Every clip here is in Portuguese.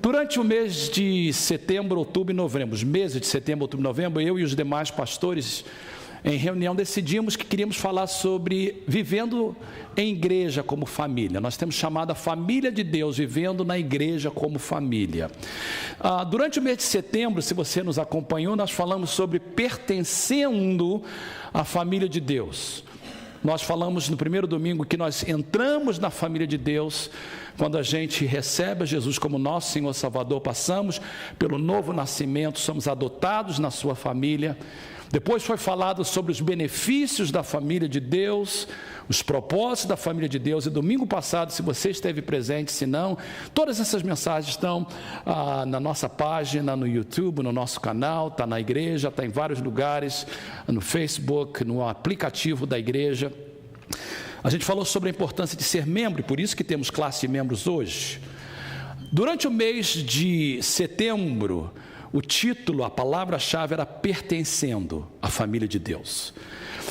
Durante o mês de setembro, outubro e novembro, os meses de setembro, outubro e novembro, eu e os demais pastores, em reunião, decidimos que queríamos falar sobre vivendo em igreja como família. Nós temos chamado a família de Deus, vivendo na igreja como família. Durante o mês de setembro, se você nos acompanhou, nós falamos sobre pertencendo à família de Deus. Nós falamos no primeiro domingo que nós entramos na família de Deus quando a gente recebe a Jesus como nosso Senhor Salvador, passamos pelo novo nascimento, somos adotados na sua família. Depois foi falado sobre os benefícios da família de Deus, os propósitos da família de Deus. E domingo passado, se você esteve presente, se não, todas essas mensagens estão na nossa página, no YouTube, no nosso canal, está na igreja, está em vários lugares, no Facebook, no aplicativo da igreja. A gente falou sobre a importância de ser membro, e por isso que temos classe de membros hoje. Durante o mês de setembro, o título, a palavra-chave era pertencendo à família de Deus.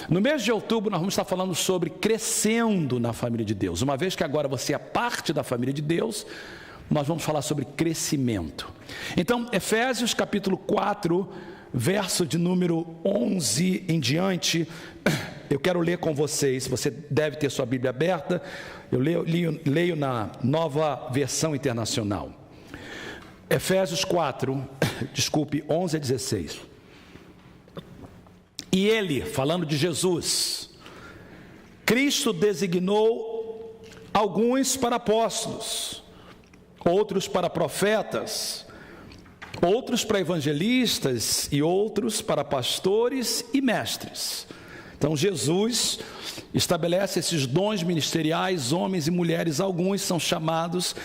No mês de outubro nós vamos estar falando sobre crescendo na família de Deus. Uma vez que agora você é parte da família de Deus, nós vamos falar sobre crescimento. Então, Efésios capítulo 4, verso de número 11 em diante, eu quero ler com vocês. Você deve ter sua Bíblia aberta. Eu leio na Nova Versão Internacional. Efésios 4, 11 a 16. E ele, falando de Jesus, Cristo designou alguns para apóstolos, outros para profetas, outros para evangelistas e outros para pastores e mestres. Então Jesus estabelece esses dons ministeriais, homens e mulheres, alguns são chamados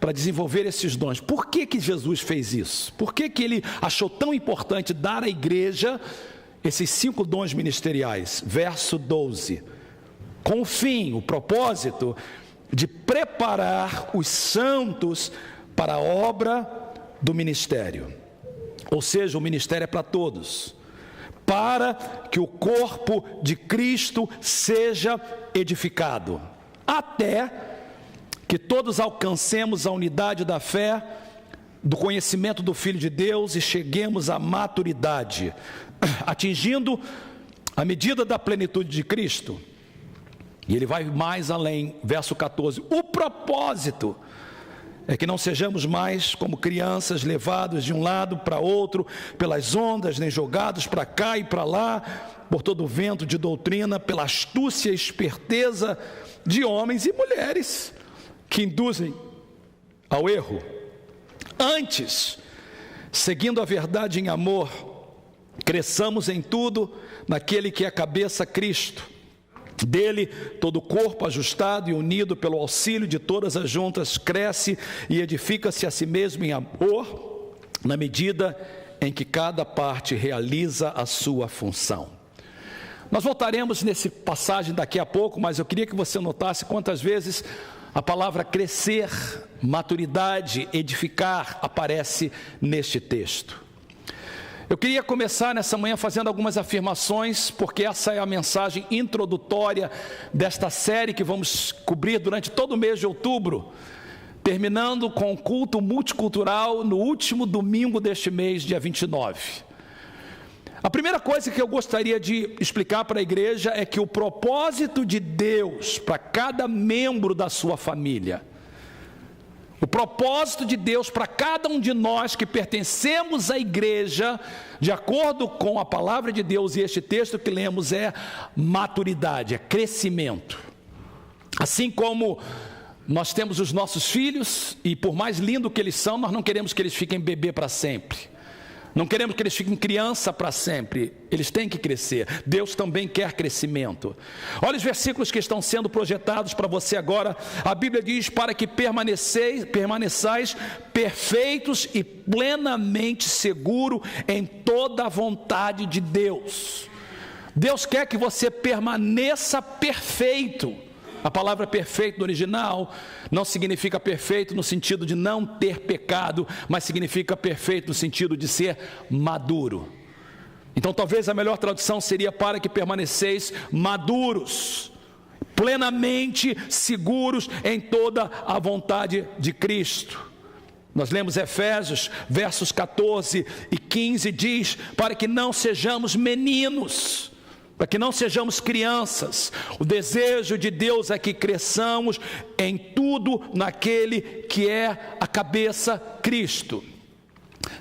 para desenvolver esses dons. Por que Jesus fez isso? Por que ele achou tão importante dar à igreja esses 5 dons ministeriais? Verso 12. Com o fim, o propósito de preparar os santos para a obra do ministério. Ou seja, o ministério é para todos. Para que o corpo de Cristo seja edificado. Até que todos alcancemos a unidade da fé, do conhecimento do Filho de Deus e cheguemos à maturidade, atingindo a medida da plenitude de Cristo. E ele vai mais além, verso 14, o propósito é que não sejamos mais como crianças levados de um lado para outro pelas ondas, nem jogados para cá e para lá, por todo o vento de doutrina, pela astúcia e esperteza de homens e mulheres que induzem ao erro. Antes, seguindo a verdade em amor, cresçamos em tudo naquele que é a cabeça, Cristo. Dele, todo o corpo ajustado e unido pelo auxílio de todas as juntas, cresce e edifica-se a si mesmo em amor, na medida em que cada parte realiza a sua função. Nós voltaremos nessa passagem daqui a pouco, mas eu queria que você notasse quantas vezes a palavra crescer, maturidade, edificar aparece neste texto. Eu queria começar nessa manhã fazendo algumas afirmações, porque essa é a mensagem introdutória desta série que vamos cobrir durante todo o mês de outubro, terminando com o culto multicultural no último domingo deste mês, dia 29. A primeira coisa que eu gostaria de explicar para a igreja é que o propósito de Deus para cada membro da sua família, o propósito de Deus para cada um de nós que pertencemos à igreja, de acordo com a palavra de Deus e este texto que lemos, é maturidade, é crescimento. Assim como nós temos os nossos filhos, e por mais lindo que eles são, nós não queremos que eles fiquem bebê para sempre. Não queremos que eles fiquem criança para sempre. Eles têm que crescer. Deus também quer crescimento. Olha os versículos que estão sendo projetados para você agora. A Bíblia diz: para que permaneçais perfeitos e plenamente seguros em toda a vontade de Deus. Deus quer que você permaneça perfeito. A palavra perfeito no original não significa perfeito no sentido de não ter pecado, mas significa perfeito no sentido de ser maduro. Então talvez a melhor tradução seria: para que permaneceis maduros, plenamente seguros em toda a vontade de Cristo. Nós lemos Efésios, versos 14 e 15, diz: para que não sejamos meninos, para que não sejamos crianças. O desejo de Deus é que cresçamos em tudo naquele que é a cabeça, Cristo.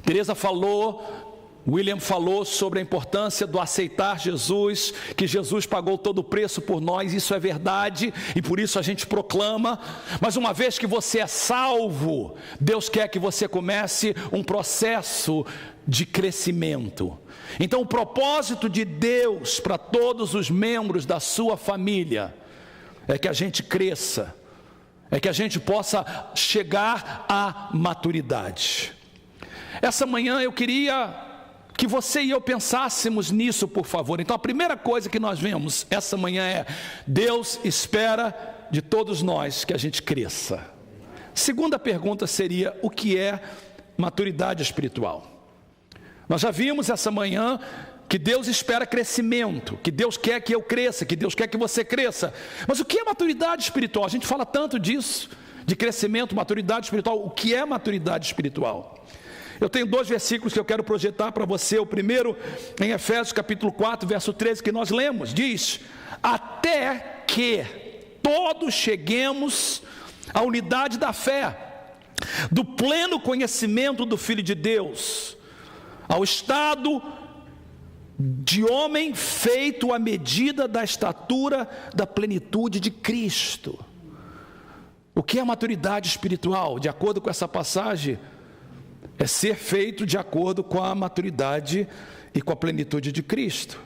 Teresa falou, William falou sobre a importância do aceitar Jesus, que Jesus pagou todo o preço por nós. Isso é verdade e por isso a gente proclama. Mas uma vez que você é salvo, Deus quer que você comece um processo de crescimento. Então o propósito de Deus para todos os membros da sua família é que a gente cresça, é que a gente possa chegar à maturidade. Essa manhã eu queria que você e eu pensássemos nisso, por favor. Então a primeira coisa que nós vemos essa manhã é: Deus espera de todos nós que a gente cresça. Segunda pergunta seria: o que é maturidade espiritual? Nós já vimos essa manhã que Deus espera crescimento, que Deus quer que eu cresça, que Deus quer que você cresça. Mas o que é maturidade espiritual? A gente fala tanto disso, de crescimento, maturidade espiritual. O que é maturidade espiritual? Eu tenho 2 versículos que eu quero projetar para você. O primeiro, em Efésios capítulo 4, verso 13, que nós lemos, diz: até que todos cheguemos à unidade da fé, do pleno conhecimento do Filho de Deus, ao estado de homem feito à medida da estatura da plenitude de Cristo. O que é maturidade espiritual? De acordo com essa passagem, é ser feito de acordo com a maturidade e com a plenitude de Cristo.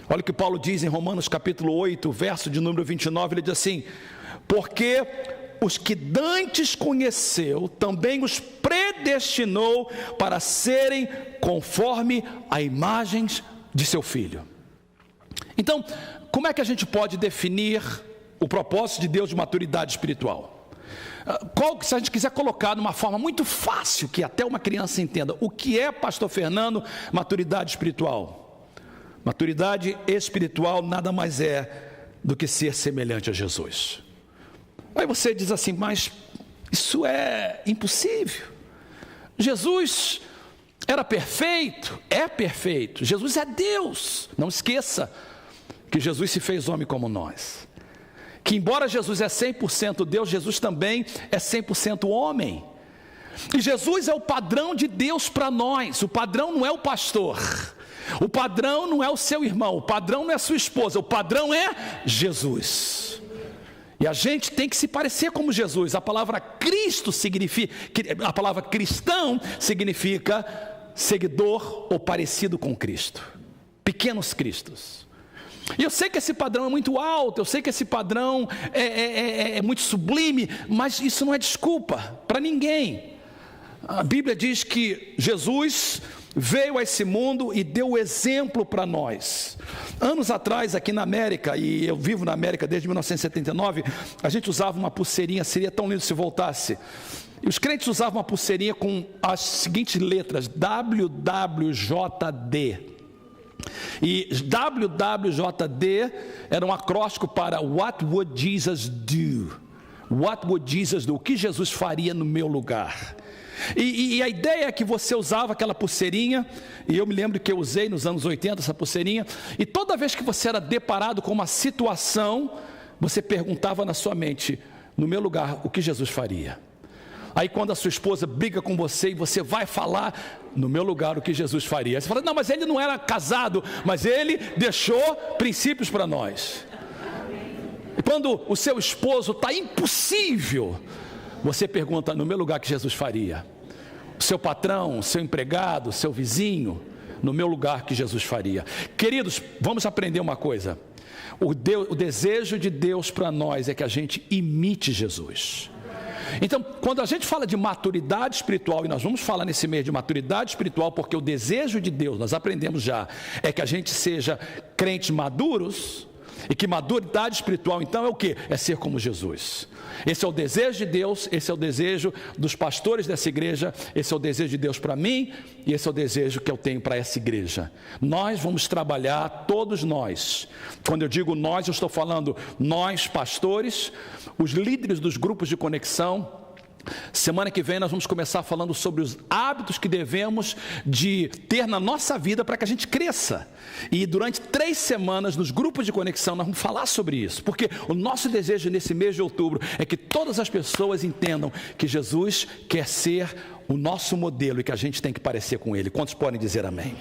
Olha o que Paulo diz em Romanos capítulo 8, verso de número 29, ele diz assim: porque os que dantes conheceu, também os predestinou para serem conforme a imagem de seu Filho. Então, como é que a gente pode definir o propósito de Deus de maturidade espiritual? Se a gente quiser colocar de uma forma muito fácil, que até uma criança entenda, o que é, pastor Fernando, maturidade espiritual? Maturidade espiritual nada mais é do que ser semelhante a Jesus. Aí você diz assim: mas isso é impossível. Jesus era perfeito? É perfeito. Jesus é Deus. Não esqueça que Jesus se fez homem como nós. Que embora Jesus é 100% Deus, Jesus também é 100% homem. E Jesus é o padrão de Deus para nós. O padrão não é o pastor, o padrão não é o seu irmão, o padrão não é a sua esposa, o padrão é Jesus. E a gente tem que se parecer como Jesus. A palavra Cristo significa, a palavra cristão significa seguidor ou parecido com Cristo. Pequenos cristos. E eu sei que esse padrão é muito alto, eu sei que esse padrão é muito sublime, mas isso não é desculpa para ninguém. A Bíblia diz que Jesus veio a esse mundo e deu o exemplo para nós. Anos atrás, aqui na América, e eu vivo na América desde 1979, a gente usava uma pulseirinha, seria tão lindo se voltasse. E os crentes usavam uma pulseirinha com as seguintes letras: WWJD. E WWJD era um acróstico para What would Jesus do? What would Jesus do? O que Jesus faria no meu lugar? E a ideia é que você usava aquela pulseirinha, e eu me lembro que eu usei nos anos 80 essa pulseirinha, e toda vez que você era deparado com uma situação, você perguntava na sua mente: no meu lugar, o que Jesus faria? Aí quando a sua esposa briga com você e você vai falar: no meu lugar, o que Jesus faria? Você fala: não, mas ele não era casado, mas ele deixou princípios para nós. E quando o seu esposo está impossível, você pergunta: no meu lugar, o que Jesus faria? O seu patrão, o seu empregado, o seu vizinho, no meu lugar, o que Jesus faria? Queridos, vamos aprender uma coisa. O desejo de Deus para nós é que a gente imite Jesus. Então, quando a gente fala de maturidade espiritual, e nós vamos falar nesse mês de maturidade espiritual, porque o desejo de Deus, nós aprendemos já, é que a gente seja crentes maduros, e que maturidade espiritual então é o quê? É ser como Jesus. Esse é o desejo de Deus, esse é o desejo dos pastores dessa igreja, esse é o desejo de Deus para mim, e esse é o desejo que eu tenho para essa igreja. Nós vamos trabalhar, todos nós. Quando eu digo nós, eu estou falando nós pastores, os líderes dos grupos de conexão, Semana que vem nós vamos começar falando sobre os hábitos que devemos de ter na nossa vida para que a gente cresça. E durante 3 semanas nos grupos de conexão nós vamos falar sobre isso. Porque o nosso desejo nesse mês de outubro é que todas as pessoas entendam que Jesus quer ser o nosso modelo e que a gente tem que parecer com Ele. Quantos podem dizer amém?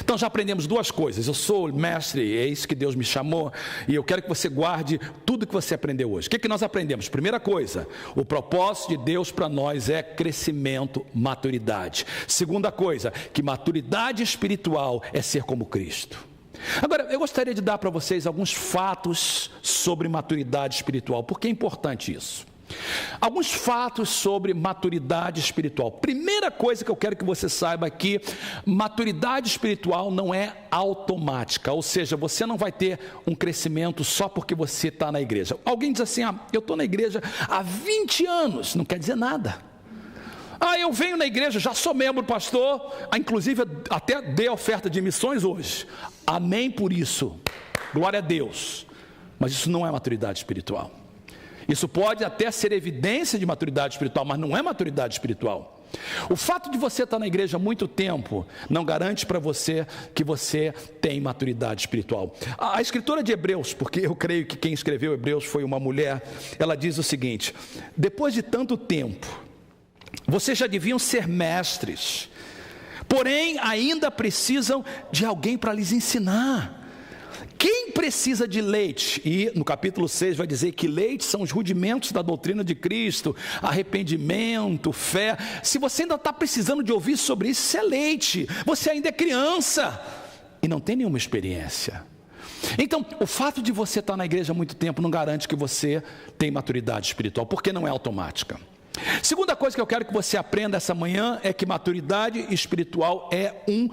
Então já aprendemos 2 coisas. Eu sou mestre, é isso que Deus me chamou, e eu quero que você guarde tudo que você aprendeu hoje. O que nós aprendemos? Primeira coisa, o propósito de Deus para nós é crescimento, maturidade. Segunda coisa, que maturidade espiritual é ser como Cristo. Agora, eu gostaria de dar para vocês alguns fatos sobre maturidade espiritual. Por que é importante isso? Alguns fatos sobre maturidade espiritual. Primeira coisa que eu quero que você saiba aqui: maturidade espiritual não é automática, ou seja, você não vai ter um crescimento só porque você está na igreja. Alguém diz assim: eu estou na igreja há 20 anos, não quer dizer nada. Eu venho na igreja, já sou membro, pastor, inclusive até dei a oferta de missões hoje. Amém por isso, glória a Deus. Mas isso não é maturidade espiritual. Isso pode até ser evidência de maturidade espiritual, mas não é maturidade espiritual. O fato de você estar na igreja há muito tempo não garante para você que você tem maturidade espiritual. A escritora de Hebreus, porque eu creio que quem escreveu Hebreus foi uma mulher, ela diz o seguinte: depois de tanto tempo, vocês já deviam ser mestres, porém ainda precisam de alguém para lhes ensinar. Quem precisa de leite? E no capítulo 6 vai dizer que leite são os rudimentos da doutrina de Cristo, arrependimento, fé. Se você ainda está precisando de ouvir sobre isso, isso é leite. Você ainda é criança e não tem nenhuma experiência. Então, o fato de você estar na igreja há muito tempo não garante que você tem maturidade espiritual, porque não é automática. Segunda coisa que eu quero que você aprenda essa manhã é que maturidade espiritual é um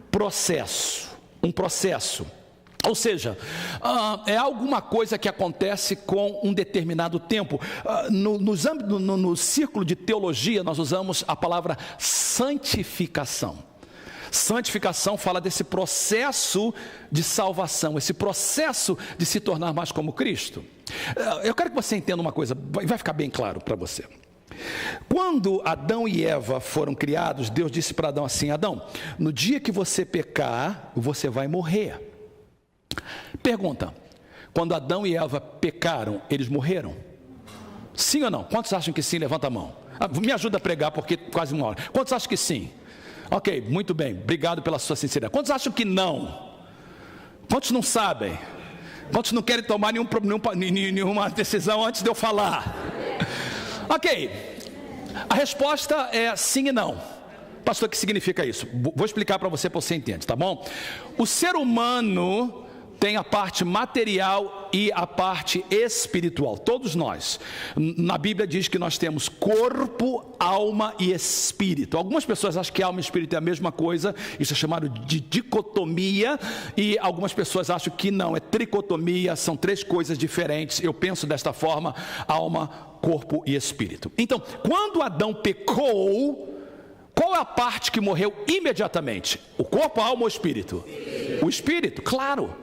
processo. Ou seja, é alguma coisa que acontece com um determinado tempo. No círculo de teologia nós usamos a palavra santificação. Santificação fala desse processo de salvação, esse processo de se tornar mais como Cristo. Eu quero que você entenda uma coisa, vai ficar bem claro para você. Quando Adão e Eva foram criados, Deus disse para Adão assim: Adão, no dia que você pecar, você vai morrer. Pergunta: quando Adão e Eva pecaram, eles morreram? Sim ou não? Quantos acham que sim? Levanta a mão. Me ajuda a pregar porque quase 1 hora. Quantos acham que sim? Ok, muito bem, obrigado pela sua sinceridade. Quantos acham que não? Quantos não sabem? Quantos não querem tomar nenhuma decisão antes de eu falar? Ok, a resposta é sim e não. Pastor, o que significa isso? Vou explicar para você entender, tá bom? O ser humano tem a parte material e a parte espiritual, todos nós. Na Bíblia diz que nós temos corpo, alma e espírito. Algumas pessoas acham que alma e espírito é a mesma coisa, isso é chamado de dicotomia, e algumas pessoas acham que não, é tricotomia, são 3 coisas diferentes. Eu penso desta forma: alma, corpo e espírito. Então, quando Adão pecou, qual é a parte que morreu imediatamente? O corpo, a alma ou o espírito? O espírito, claro.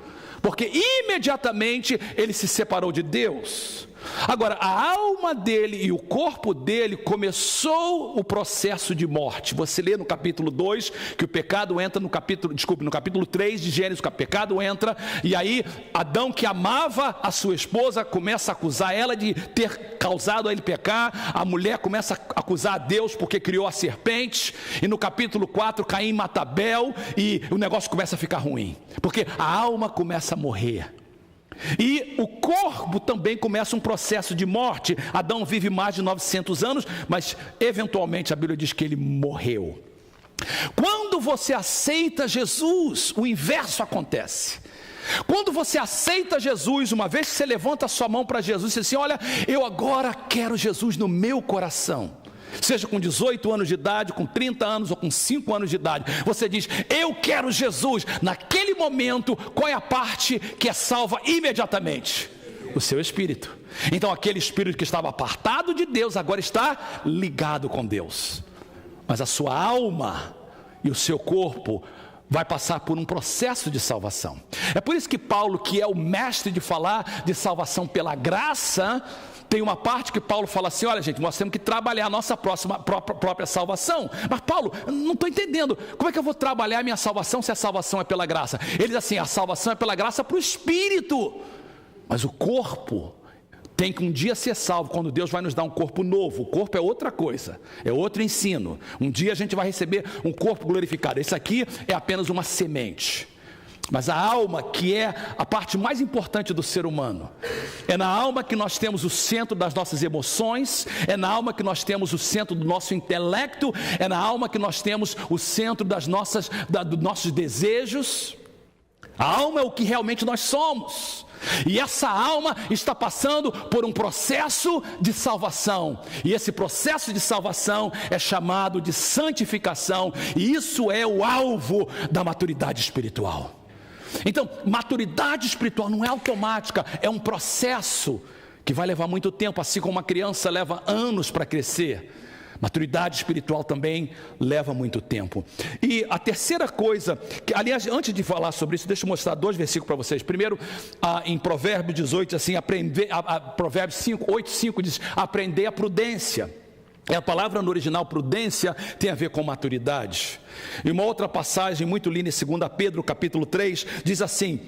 Porque imediatamente ele se separou de Deus. Agora, a alma dele e o corpo dele começou o processo de morte. Você lê no capítulo 2 que o pecado entra no capítulo 3 de Gênesis, o pecado entra, e aí Adão, que amava a sua esposa, começa a acusar ela de ter causado a ele pecar. A mulher começa a acusar a Deus porque criou a serpente, e no capítulo 4 Caim mata Abel, e o negócio começa a ficar ruim, porque a alma começa a morrer. E o corpo também começa um processo de morte. Adão vive mais de 900 anos, mas eventualmente a Bíblia diz que ele morreu. Quando você aceita Jesus, o inverso acontece. Quando você aceita Jesus, uma vez que você levanta a sua mão para Jesus e diz assim: olha, eu agora quero Jesus no meu coração. Seja com 18 anos de idade, com 30 anos ou com 5 anos de idade, você diz: eu quero Jesus. Naquele momento, qual é a parte que é salva imediatamente? O seu espírito. Então aquele espírito que estava apartado de Deus agora está ligado com Deus. Mas a sua alma e o seu corpo vai passar por um processo de salvação. É por isso que Paulo, que é o mestre de falar de salvação pela graça, tem uma parte que Paulo fala assim: olha gente, nós temos que trabalhar a nossa própria salvação. Mas Paulo, não estou entendendo, como é que eu vou trabalhar a minha salvação se a salvação é pela graça? Ele diz assim: a salvação é pela graça para o Espírito, mas o corpo tem que um dia ser salvo, quando Deus vai nos dar um corpo novo. O corpo é outra coisa, é outro ensino. Um dia a gente vai receber um corpo glorificado. Esse aqui é apenas uma semente. Mas a alma, que é a parte mais importante do ser humano, é na alma que nós temos o centro das nossas emoções, é na alma que nós temos o centro do nosso intelecto, é na alma que nós temos o centro dos nossos desejos. A alma é o que realmente nós somos. E essa alma está passando por um processo de salvação. E esse processo de salvação é chamado de santificação. E isso é o alvo da maturidade espiritual. Então, maturidade espiritual não é automática, é um processo que vai levar muito tempo, assim como uma criança leva anos para crescer. Maturidade espiritual também leva muito tempo. E a terceira coisa, aliás, antes de falar sobre isso, deixa eu mostrar 2 versículos para vocês. Primeiro, em Provérbios 18, assim, Provérbios 8:5 diz: aprender a prudência. A palavra no original prudência tem a ver com maturidade. E uma outra passagem muito linda em 2 Pedro capítulo 3 diz assim,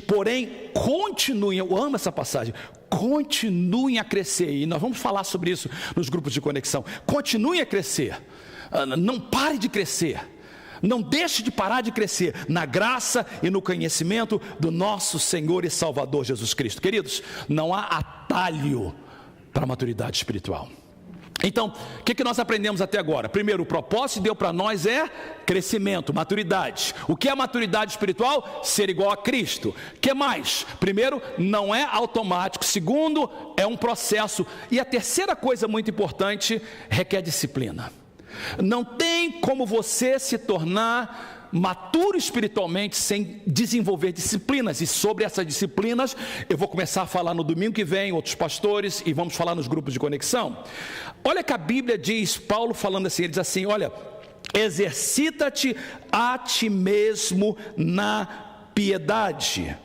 porém continuem, eu amo essa passagem, continuem a crescer. E nós vamos falar sobre isso nos grupos de conexão. Continuem a crescer, não pare de crescer, não deixe de parar de crescer na graça e no conhecimento do nosso Senhor e Salvador Jesus Cristo. Queridos, não há atalho para a maturidade espiritual. Então, o que nós aprendemos até agora? Primeiro, o propósito de Deus para nós é crescimento, maturidade. O que é maturidade espiritual? Ser igual a Cristo. O que mais? Primeiro, não é automático. Segundo, é um processo. E a terceira coisa muito importante, requer disciplina. Não tem como você se tornar maturo espiritualmente sem desenvolver disciplinas. E sobre essas disciplinas eu vou começar a falar no domingo que vem, outros pastores, e vamos falar nos grupos de conexão. Olha que a Bíblia diz, Paulo falando assim, ele diz assim, olha, exercita-te a ti mesmo na piedade.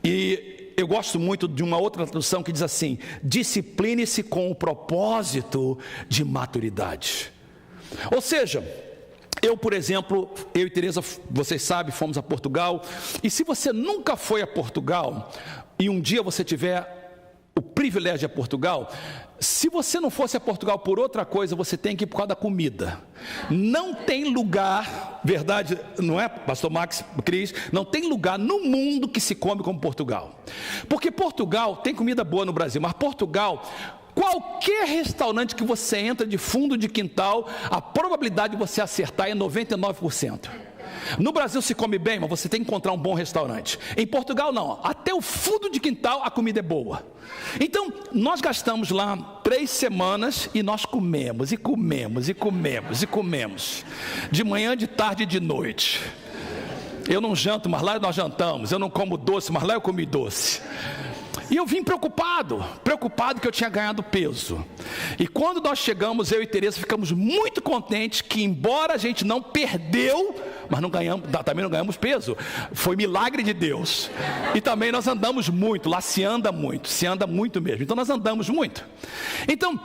E eu gosto muito de uma outra tradução que diz assim, discipline-se com o propósito de maturidade. Ou seja, eu, por exemplo, eu e Tereza, vocês sabem, fomos a Portugal. E se você nunca foi a Portugal, e um dia você tiver o privilégio de ir a Portugal, se você não fosse a Portugal por outra coisa, você tem que ir por causa da comida. Não tem lugar, verdade, não é, pastor Max, Cris? Não tem lugar no mundo que se come como Portugal. Porque Portugal tem comida boa no Brasil, mas Portugal, qualquer restaurante que você entra de fundo de quintal, a probabilidade de você acertar é 99%. No Brasil se come bem, mas você tem que encontrar um bom restaurante. Em Portugal não, até o fundo de quintal a comida é boa. Então nós gastamos lá 3 semanas e nós comemos, e comemos, e comemos, e comemos, de manhã, de tarde e de noite. Eu não janto, mas lá nós jantamos. Eu não como doce, mas lá eu comi doce. E eu vim preocupado que eu tinha ganhado peso. E quando nós chegamos, eu e Tereza ficamos muito contentes que, embora a gente não perdeu, mas também não ganhamos peso. Foi milagre de Deus. E também nós andamos muito, lá se anda muito mesmo. Então nós andamos muito. Então,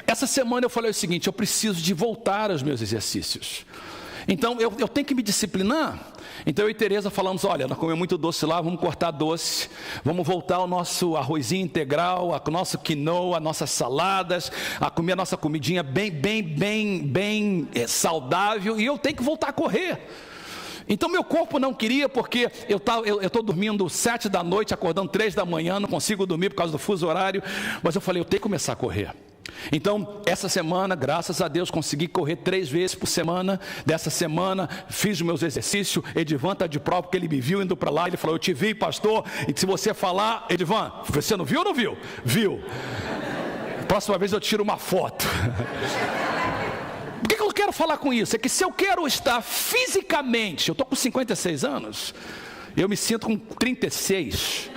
essa semana eu falei o seguinte, eu preciso de voltar aos meus exercícios. Então eu tenho que me disciplinar. Então eu e Tereza falamos, olha, nós comemos muito doce lá, vamos cortar doce, vamos voltar ao nosso arrozinho integral, ao nosso quinoa, às nossas saladas, a comer a nossa comidinha bem saudável, e eu tenho que voltar a correr. Então meu corpo não queria, porque eu estou dormindo 7 da noite, acordando 3 da manhã, não consigo dormir por causa do fuso horário, mas eu falei, eu tenho que começar a correr. Então, essa semana, graças a Deus, consegui correr 3 vezes por semana. Dessa semana, fiz os meus exercícios. Edivan está de prova, porque ele me viu indo para lá. Ele falou, eu te vi, pastor, e se você falar, Edivan, você não viu ou não viu? Viu. Próxima vez eu tiro uma foto. Por que eu quero falar com isso? É que se eu quero estar fisicamente, eu estou com 56 anos, eu me sinto com 36.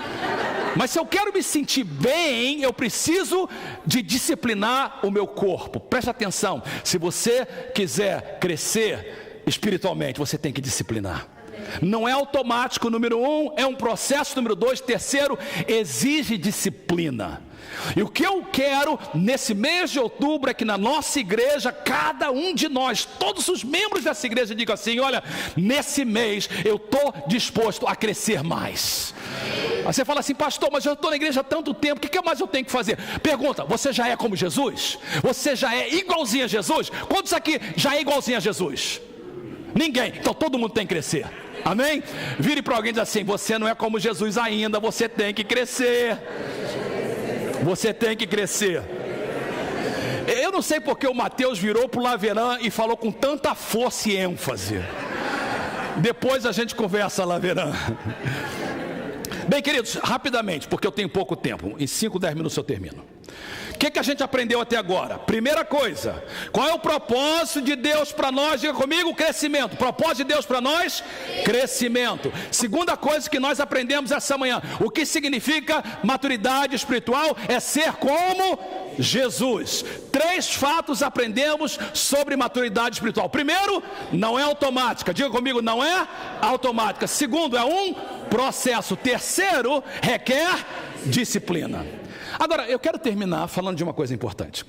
Mas se eu quero me sentir bem, eu preciso de disciplinar o meu corpo. Preste atenção, se você quiser crescer espiritualmente, você tem que disciplinar. Não é automático, número 1, é um processo, número 2, terceiro, exige disciplina. E o que eu quero nesse mês de outubro é que na nossa igreja, cada um de nós, todos os membros dessa igreja, digam assim: olha, nesse mês eu estou disposto a crescer mais. Aí você fala assim: pastor, mas eu estou na igreja há tanto tempo, o que mais eu tenho que fazer? Pergunta: você já é como Jesus? Você já é igualzinho a Jesus? Quantos aqui já é igualzinho a Jesus? Ninguém. Então todo mundo tem que crescer. Amém? Vire para alguém e diz assim: você não é como Jesus ainda, você tem que crescer. Você tem que crescer. Eu não sei porque o Mateus virou para o Laveran e falou com tanta força e ênfase. Depois a gente conversa, Laveran. Bem, queridos, rapidamente, porque eu tenho pouco tempo. Em 5, 10 minutos eu termino. O que a gente aprendeu até agora? Primeira coisa: qual é o propósito de Deus para nós? Diga comigo: crescimento. Propósito de Deus para nós? Crescimento. Segunda coisa que nós aprendemos essa manhã: o que significa maturidade espiritual? É ser como Jesus. 3 fatos aprendemos sobre maturidade espiritual. Primeiro, não é automática. Diga comigo: não é automática. Segundo, é um processo. Terceiro, requer disciplina. Agora, eu quero terminar falando de uma coisa importante.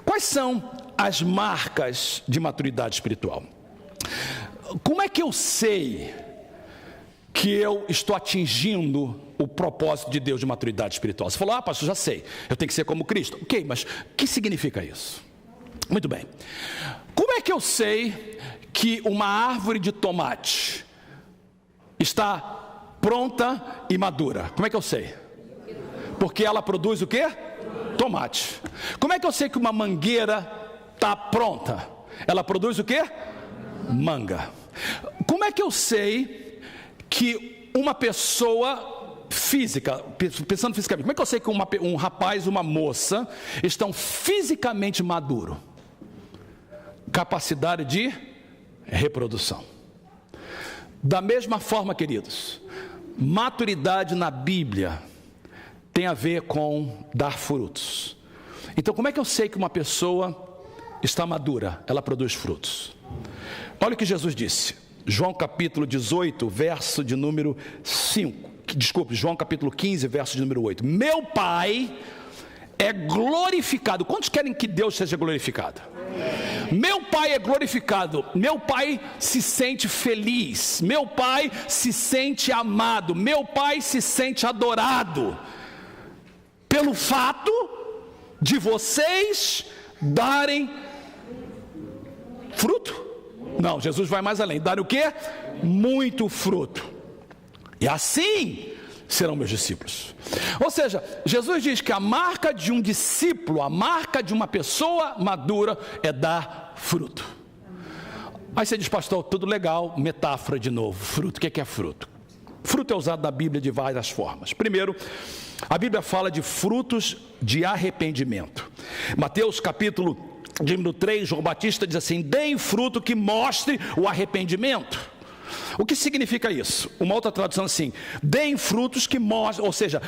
Quais são as marcas de maturidade espiritual? Como é que eu sei que eu estou atingindo o propósito de Deus de maturidade espiritual? Você falou: ah, pastor, já sei, eu tenho que ser como Cristo. Ok, mas o que significa isso? Muito bem. Como é que eu sei que uma árvore de tomate está pronta e madura? Como é que eu sei? Porque ela produz o quê? Tomate. Como é que eu sei que uma mangueira está pronta? Ela produz o quê? Manga. Como é que eu sei que uma pessoa física, pensando fisicamente, como é que eu sei que um rapaz e uma moça estão fisicamente maduros? Capacidade de reprodução. Da mesma forma, queridos, maturidade na Bíblia tem a ver com dar frutos. Então, como é que eu sei que uma pessoa está madura? Ela produz frutos. Olha o que Jesus disse. João capítulo 18, verso de número 5. Desculpe, João capítulo 15, verso de número 8. Meu Pai é glorificado. Quantos querem que Deus seja glorificado? Meu Pai é glorificado. Meu Pai se sente feliz. Meu Pai se sente amado. Meu Pai se sente adorado pelo fato de vocês darem fruto. Não, Jesus vai mais além. Darem o quê? Muito fruto. E assim serão meus discípulos. Ou seja, Jesus diz que a marca de um discípulo, a marca de uma pessoa madura é dar fruto. Aí você diz: pastor, tudo legal, metáfora de novo. Fruto, o que é fruto? Fruto é usado na Bíblia de várias formas. Primeiro, a Bíblia fala de frutos de arrependimento. Mateus capítulo de número 3, João Batista diz assim: deem fruto que mostre o arrependimento. O que significa isso? Uma outra tradução assim: deem frutos que mostrem, ou seja,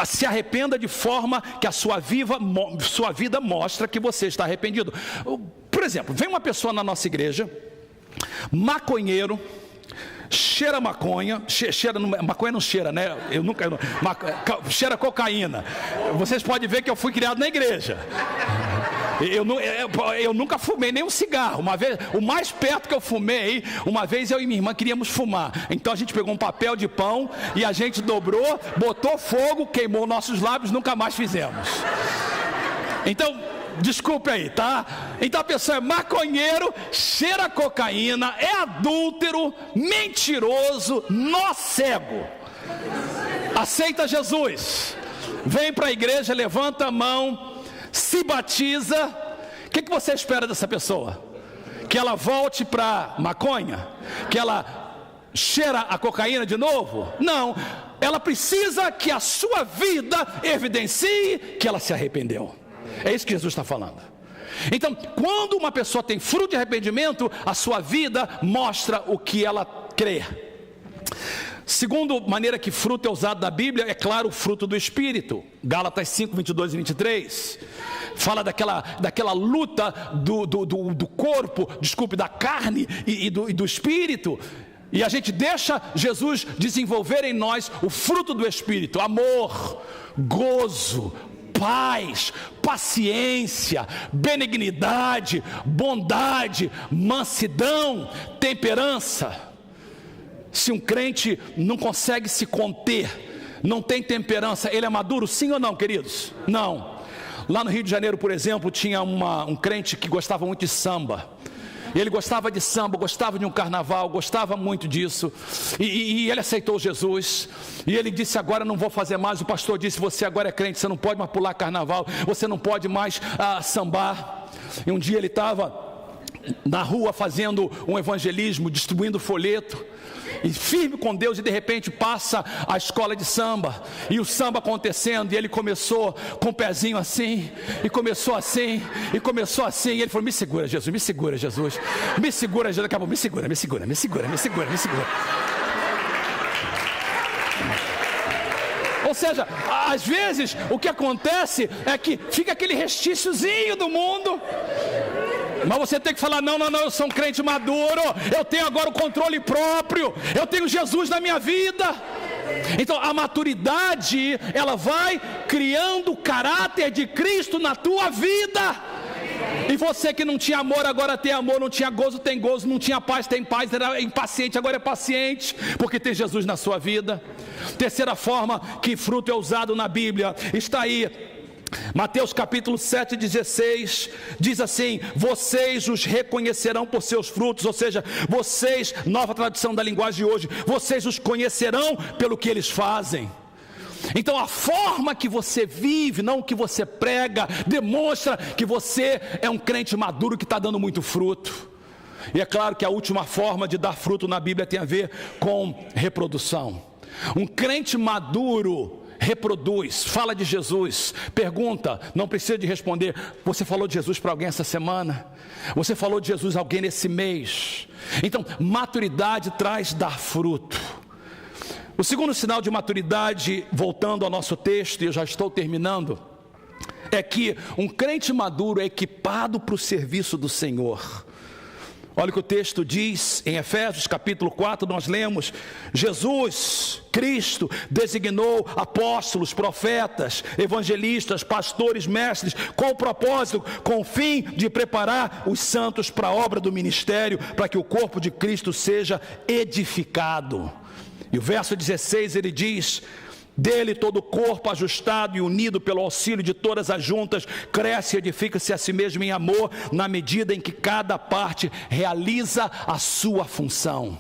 se arrependa de forma que a sua vida mostra que você está arrependido. Por exemplo, vem uma pessoa na nossa igreja, maconheiro, cheira maconha, maconha não cheira, né? Cheira cocaína. Vocês podem ver que eu fui criado na igreja. Eu nunca fumei nem um cigarro. Uma vez, o mais perto que eu fumei, uma vez eu e minha irmã queríamos fumar. Então a gente pegou um papel de pão e a gente dobrou, botou fogo, queimou nossos lábios, nunca mais fizemos. Então, desculpe aí, tá? Então a pessoa é maconheiro, cheira cocaína, é adúltero, mentiroso, nó cego. Aceita Jesus, vem para a igreja, levanta a mão, se batiza. O que você espera dessa pessoa? Que ela volte para maconha? Que ela cheira a cocaína de novo? Não, ela precisa que a sua vida evidencie que ela se arrependeu. É isso que Jesus está falando. Então, quando uma pessoa tem fruto de arrependimento, a sua vida mostra o que ela crê. Segundo maneira que fruto é usado na Bíblia, é claro, o fruto do Espírito. Gálatas 5, 22 e 23. Fala daquela luta do corpo, da carne e do Espírito. E a gente deixa Jesus desenvolver em nós o fruto do Espírito: amor, gozo, paz, paciência, benignidade, bondade, mansidão, temperança. Se um crente não consegue se conter, não tem temperança, ele é maduro, sim ou não, queridos? Não. Lá no Rio de Janeiro, por exemplo, tinha um crente que gostava muito de samba. Ele gostava de samba, gostava de um carnaval, gostava muito disso, e ele aceitou Jesus, e ele disse: agora não vou fazer mais. O pastor disse: você agora é crente, você não pode mais pular carnaval, você não pode mais sambar. E um dia ele estava na rua fazendo um evangelismo, distribuindo folheto, e firme com Deus, e de repente passa a escola de samba, e o samba acontecendo, e ele começou com o pezinho assim, e começou assim, e ele falou: me segura Jesus, me segura Jesus, me segura Jesus, acabou, me segura. Ou seja, às vezes o que acontece é que fica aquele restíciozinho do mundo, mas você tem que falar: não, eu sou um crente maduro, eu tenho agora o controle próprio, eu tenho Jesus na minha vida. Então a maturidade, ela vai criando o caráter de Cristo na tua vida. E você que não tinha amor, agora tem amor, não tinha gozo, tem gozo, não tinha paz, tem paz, era impaciente, agora é paciente, porque tem Jesus na sua vida. Terceira forma que fruto é usado na Bíblia, está aí, Mateus capítulo 7,16, diz assim: vocês os reconhecerão por seus frutos. Ou seja, vocês, nova tradução da linguagem de hoje, vocês os conhecerão pelo que eles fazem. Então a forma que você vive, não o que você prega, demonstra que você é um crente maduro que está dando muito fruto. E é claro que a última forma de dar fruto na Bíblia tem a ver com reprodução. Um crente maduro reproduz, fala de Jesus, pergunta, não precisa de responder: você falou de Jesus para alguém essa semana? Você falou de Jesus a alguém nesse mês? Então maturidade traz dar fruto. O segundo sinal de maturidade, voltando ao nosso texto, e eu já estou terminando, é que um crente maduro é equipado para o serviço do Senhor. Olha o que o texto diz em Efésios capítulo 4, nós lemos: Jesus, Cristo, designou apóstolos, profetas, evangelistas, pastores, mestres, com o propósito, com o fim de preparar os santos para a obra do ministério, para que o corpo de Cristo seja edificado. E o verso 16 ele diz: dele todo o corpo ajustado e unido pelo auxílio de todas as juntas, cresce e edifica-se a si mesmo em amor, na medida em que cada parte realiza a sua função.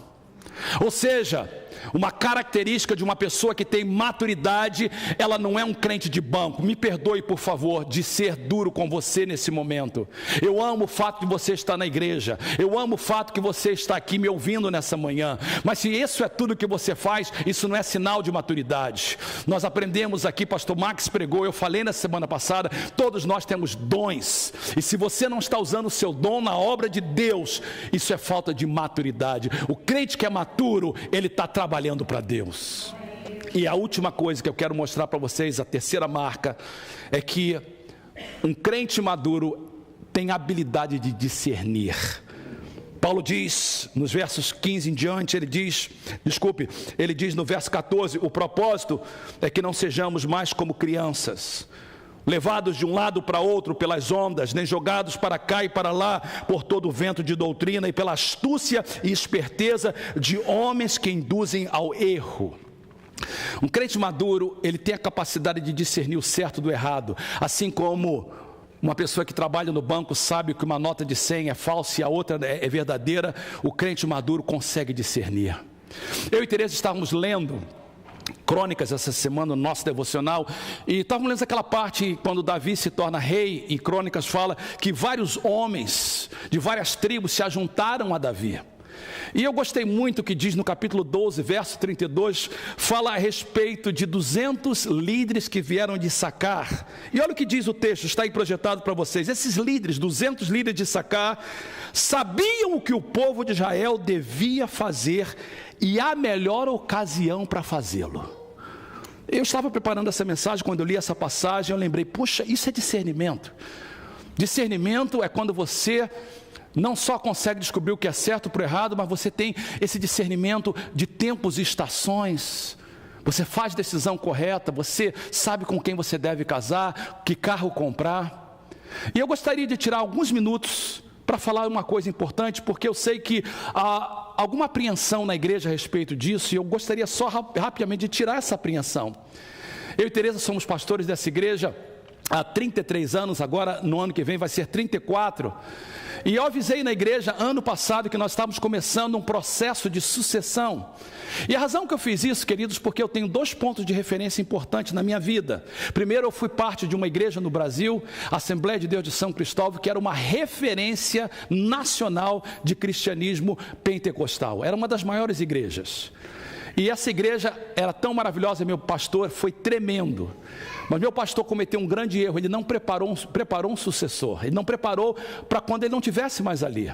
Ou seja, uma característica de uma pessoa que tem maturidade, ela não é um crente de banco. Me perdoe, por favor, de ser duro com você nesse momento. Eu amo o fato de você estar na igreja, eu amo o fato que você está aqui me ouvindo nessa manhã, mas se isso é tudo que você faz, isso não é sinal de maturidade. Nós aprendemos aqui, pastor Max pregou, eu falei na semana passada, todos nós temos dons, e se você não está usando o seu dom na obra de Deus, isso é falta de maturidade. O crente que é maturo, ele está trabalhando para Deus. E a última coisa que eu quero mostrar para vocês, a terceira marca, é que um crente maduro tem habilidade de discernir. Paulo diz, nos versos 15 em diante, ele diz no verso 14, o propósito é que não sejamos mais como crianças, levados de um lado para outro pelas ondas, nem jogados para cá e para lá por todo o vento de doutrina e pela astúcia e esperteza de homens que induzem ao erro. Um crente maduro, ele tem a capacidade de discernir o certo do errado, assim como uma pessoa que trabalha no banco sabe que uma nota de 100 é falsa e a outra é verdadeira. O crente maduro consegue discernir. Eu e Tereza estávamos lendo Crônicas essa semana no nosso devocional, e estávamos lendo aquela parte quando Davi se torna rei, e Crônicas fala que vários homens de várias tribos se ajuntaram a Davi. E eu gostei muito que diz no capítulo 12, verso 32, fala a respeito de 200 líderes que vieram de Issacar. E olha o que diz o texto, está aí projetado para vocês. Esses líderes, 200 líderes de Issacar, sabiam o que o povo de Israel devia fazer e a melhor ocasião para fazê-lo. Eu estava preparando essa mensagem, quando eu li essa passagem, eu lembrei, puxa, isso é discernimento. Discernimento é quando você não só consegue descobrir o que é certo para o errado, mas você tem esse discernimento de tempos e estações. Você faz decisão correta, você sabe com quem você deve casar, que carro comprar. E eu gostaria de tirar alguns minutos para falar uma coisa importante, porque eu sei que há alguma apreensão na igreja a respeito disso, e eu gostaria só rapidamente de tirar essa apreensão. Eu e Tereza somos pastores dessa igreja há 33 anos, agora no ano que vem vai ser 34, e eu avisei na igreja ano passado que nós estávamos começando um processo de sucessão. E a razão que eu fiz isso, queridos, porque eu tenho 2 pontos de referência importantes na minha vida. Primeiro, eu fui parte de uma igreja no Brasil, a Assembleia de Deus de São Cristóvão, que era uma referência nacional de cristianismo pentecostal, era uma das maiores igrejas. E essa igreja era tão maravilhosa, meu pastor foi tremendo. Mas meu pastor cometeu um grande erro, ele não preparou um sucessor, ele não preparou para quando ele não estivesse mais ali.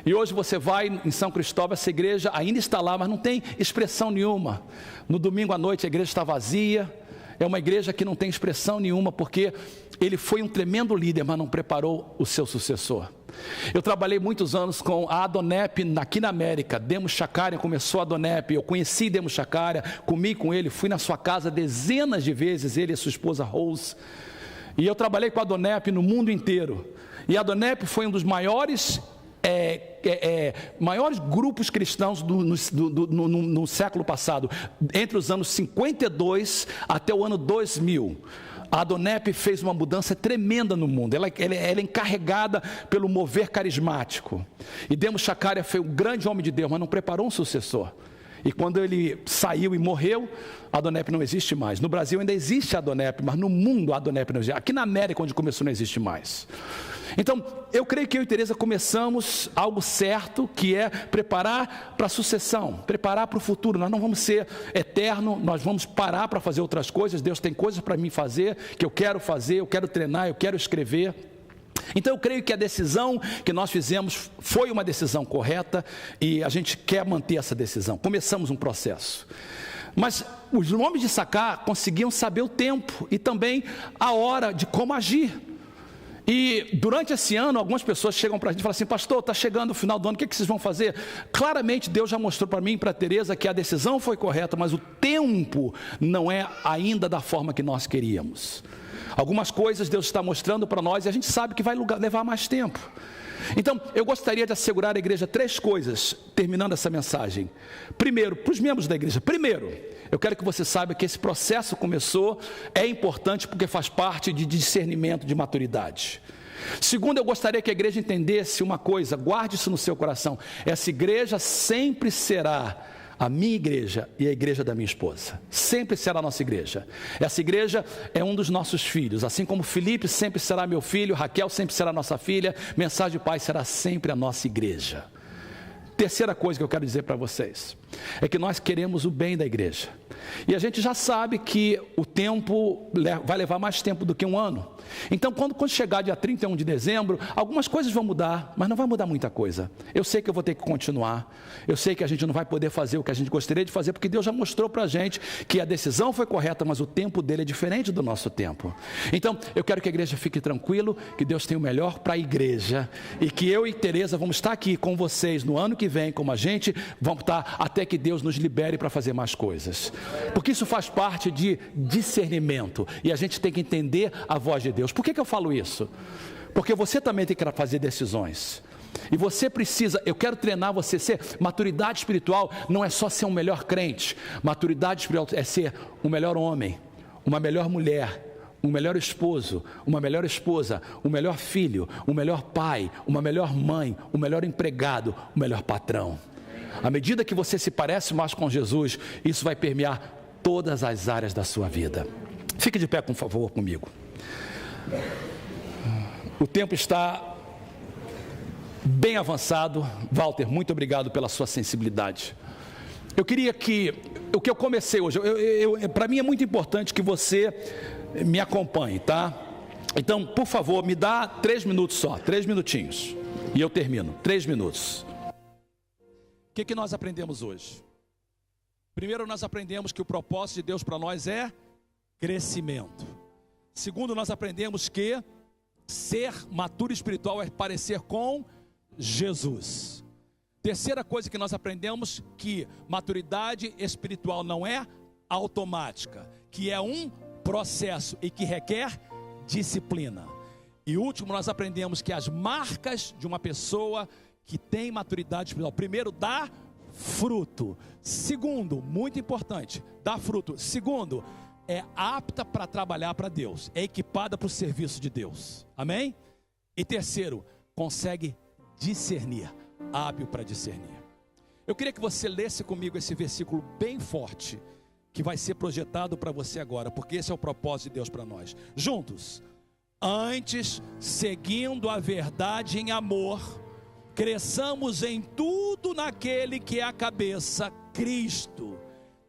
E hoje você vai em São Cristóvão, essa igreja ainda está lá, mas não tem expressão nenhuma. No domingo à noite a igreja está vazia, é uma igreja que não tem expressão nenhuma, porque ele foi um tremendo líder, mas não preparou o seu sucessor. Eu trabalhei muitos anos com a Adonep aqui na América. Demos Chacaria começou a Adonep, eu conheci Demos Chacaria, comi com ele, fui na sua casa dezenas de vezes, ele e sua esposa Rose. E eu trabalhei com a Adonep no mundo inteiro. E a Adonep foi um dos maiores grupos cristãos no século passado, entre os anos 52 até o ano 2000. A Adonep fez uma mudança tremenda no mundo, ela é encarregada pelo mover carismático. E Demos Chacaria foi um grande homem de Deus, mas não preparou um sucessor. E quando ele saiu e morreu, a Adonep não existe mais. No Brasil ainda existe a Adonep, mas no mundo a Adonep não existe. Aqui na América, onde começou, não existe mais. Então, eu creio que eu e Tereza começamos algo certo, que é preparar para a sucessão, preparar para o futuro. Nós não vamos ser eterno, nós vamos parar para fazer outras coisas. Deus tem coisas para mim fazer, que eu quero treinar, eu quero escrever. Então eu creio que a decisão que nós fizemos foi uma decisão correta e a gente quer manter essa decisão. Começamos um processo. Mas os homens de Issachar conseguiam saber o tempo e também a hora de como agir. E durante esse ano, algumas pessoas chegam para a gente e falam assim: pastor, está chegando o final do ano, o que vocês vão fazer? Claramente Deus já mostrou para mim e para a Tereza que a decisão foi correta, mas o tempo não é ainda da forma que nós queríamos. Algumas coisas Deus está mostrando para nós e a gente sabe que vai levar mais tempo. Então, eu gostaria de assegurar à igreja 3 coisas, terminando essa mensagem. Primeiro, para os membros da igreja, eu quero que você saiba que esse processo começou, é importante porque faz parte de discernimento, de maturidade. Segundo, eu gostaria que a igreja entendesse uma coisa, guarde isso no seu coração: essa igreja sempre será a minha igreja e a igreja da minha esposa. Sempre será a nossa igreja. Essa igreja é um dos nossos filhos. Assim como Felipe sempre será meu filho, Raquel sempre será nossa filha, Mensagem de Paz será sempre a nossa igreja. Terceira coisa que eu quero dizer para vocês é que nós queremos o bem da igreja. E a gente já sabe que o tempo vai levar mais tempo do que um ano. Então, quando chegar dia 31 de dezembro, algumas coisas vão mudar, mas não vai mudar muita coisa. Eu sei que eu vou ter que continuar. Eu sei que a gente não vai poder fazer o que a gente gostaria de fazer, porque Deus já mostrou para a gente que a decisão foi correta, mas o tempo dele é diferente do nosso tempo. Então, eu quero que a igreja fique tranquilo, que Deus tem o melhor para a igreja, e que eu e Tereza vamos estar aqui com vocês no ano que vem, como a gente, vamos estar até que Deus nos libere para fazer mais coisas. Porque isso faz parte de discernimento, e a gente tem que entender a voz de Deus. Por que eu falo isso? Porque você também tem que fazer decisões. E você precisa, eu quero treinar você. Maturidade espiritual não é só ser um melhor crente. Maturidade espiritual é ser um melhor homem, uma melhor mulher, um melhor esposo, uma melhor esposa, um melhor filho, um melhor pai, uma melhor mãe, um melhor empregado, um melhor patrão. À medida que você se parece mais com Jesus, isso vai permear todas as áreas da sua vida. Fique de pé, por favor, comigo. O tempo está bem avançado. Walter, muito obrigado pela sua sensibilidade. Eu queria que, o que eu comecei hoje, para mim é muito importante que você me acompanhe, tá? Então, por favor, me dá 3 minutos só, 3 minutinhos, e eu termino, 3 minutos. O que nós aprendemos hoje? Primeiro, nós aprendemos que o propósito de Deus para nós é crescimento. Segundo, nós aprendemos que ser maturo espiritual é parecer com Jesus. Terceira coisa que nós aprendemos, que maturidade espiritual não é automática, que é um processo e que requer disciplina. E último, nós aprendemos que as marcas de uma pessoa que tem maturidade espiritual: primeiro, dá fruto. Segundo, muito importante, dá fruto. Segundo, é apta para trabalhar para Deus, é equipada para o serviço de Deus. Amém? E terceiro, consegue discernir, hábil para discernir. Eu queria que você lesse comigo esse versículo bem forte, que vai ser projetado para você agora, porque esse é o propósito de Deus para nós. Juntos: antes, seguindo a verdade em amor, cresçamos em tudo naquele que é a cabeça, Cristo.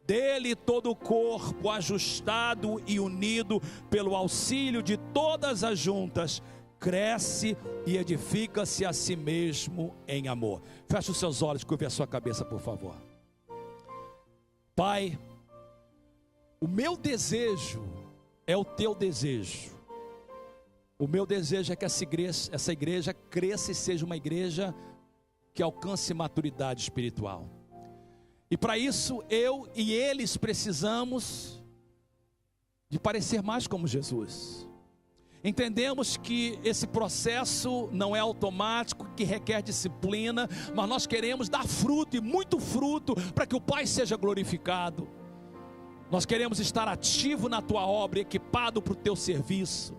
Dele todo o corpo, ajustado e unido pelo auxílio de todas as juntas, cresce e edifica-se a si mesmo em amor. Feche os seus olhos, curve a sua cabeça, por favor. Pai, o meu desejo é o teu desejo. O meu desejo é que essa igreja cresça e seja uma igreja que alcance maturidade espiritual. E para isso, eu e eles precisamos de parecer mais como Jesus. Entendemos que esse processo não é automático, que requer disciplina, mas nós queremos dar fruto, e muito fruto, para que o Pai seja glorificado. Nós queremos estar ativo na tua obra, equipado para o teu serviço.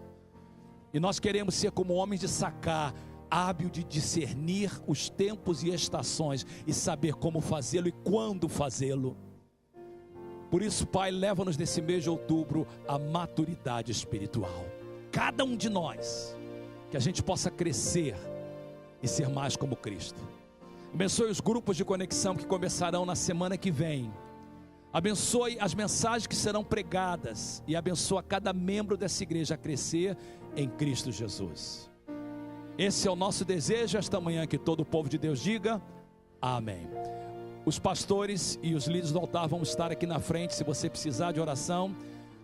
E nós queremos ser como homens de sacar, hábil de discernir os tempos e estações, e saber como fazê-lo e quando fazê-lo. Por isso, Pai, leva-nos nesse mês de outubro à maturidade espiritual. Cada um de nós, que a gente possa crescer e ser mais como Cristo. Abençoe os grupos de conexão que começarão na semana que vem. Abençoe as mensagens que serão pregadas, e abençoa cada membro dessa igreja a crescer em Cristo Jesus. Esse é o nosso desejo esta manhã, que todo o povo de Deus diga amém. Os pastores e os líderes do altar vão estar aqui na frente. Se você precisar de oração,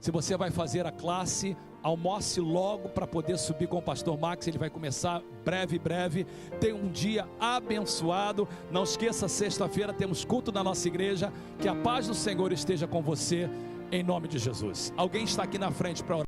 se você vai fazer a classe, almoce logo para poder subir com o pastor Max. Ele vai começar breve. Tenha um dia abençoado. Não esqueça, sexta-feira temos culto na nossa igreja. Que a paz do Senhor esteja com você, em nome de Jesus. Alguém está aqui na frente para orar?